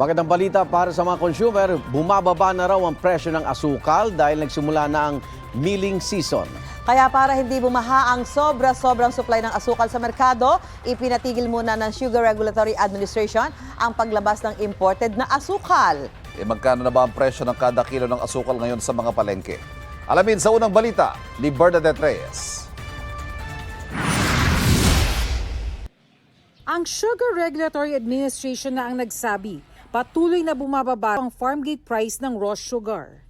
Magandang balita para sa mga consumer, bumababa na raw ang presyo ng asukal dahil nagsimula na ang milling season. Kaya para hindi bumaha ang sobra-sobrang supply ng asukal sa merkado, ipinatigil muna ng Sugar Regulatory Administration ang paglabas ng imported na asukal. Magkano na ba ang presyo ng kada kilo ng asukal ngayon sa mga palengke? Alamin sa unang balita ni Bernadette Reyes. Ang Sugar Regulatory Administration na ang nagsabi, patuloy na bumababa ang farm gate price ng raw sugar.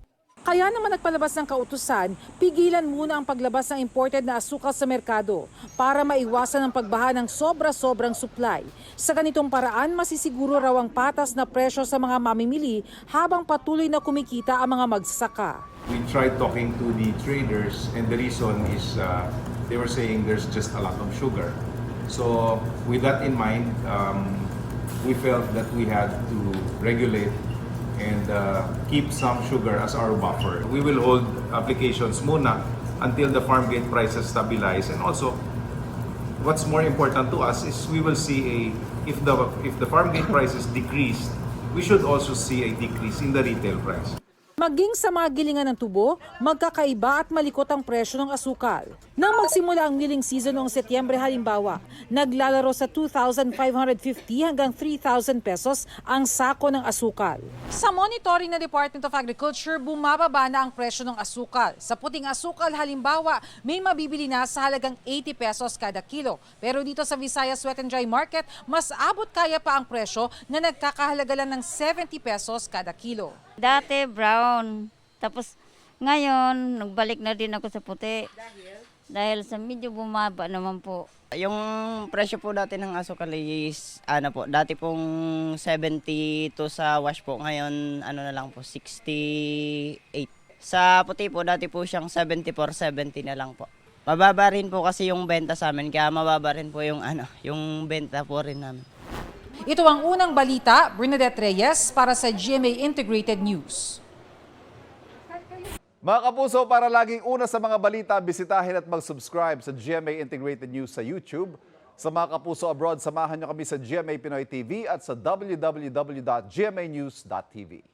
Kaya naman nagpalabas ng kautusan, pigilan muna ang paglabas ng imported na asukal sa merkado para maiwasan ang pagbaha ng sobra-sobrang supply. Sa ganitong paraan, masisiguro raw ang patas na presyo sa mga mamimili habang patuloy na kumikita ang mga magsasaka. We tried talking to the traders and the reason is they were saying there's just a lot of sugar. So with that in mind, we felt that we had to regulate and keep some sugar as our buffer. We will hold applications muna until the farm gate prices stabilize, and also what's more important to us is we will see if the farm gate prices decrease, we should also see a decrease in the retail price. Maging sa mga gilingan ng tubo, magkakaiba at malikot ang presyo ng asukal. Nang magsimula ang milling season noong Setyembre halimbawa, naglalaro sa 2,550 hanggang 3,000 pesos ang sako ng asukal. Sa monitoring ng Department of Agriculture, bumababa na ang presyo ng asukal. Sa puting asukal halimbawa, may mabibili na sa halagang 80 pesos kada kilo. Pero dito sa Visayas Wet and Dry Market, mas abot kaya pa ang presyo na nagkakahalaga lang ng 70 pesos kada kilo. Dati brown, tapos ngayon nagbalik na din ako sa puti. Dahil sa medyo bumaba naman po. Yung presyo po dati ng asukal is dati pong 72 sa wash po, ngayon na lang po 68. Sa puti po dati po siyang 74, 70 na lang po. Mababa rin po kasi yung benta sa amin, kaya mababa rin po yung yung benta po rin namin. Ito ang unang balita, Bernadette Reyes para sa GMA Integrated News. Mga kapuso, para laging una sa mga balita, bisitahin at mag-subscribe sa GMA Integrated News sa YouTube. Sa mga kapuso abroad, samahan niyo kami sa GMA Pinoy TV at sa www.gmanews.tv.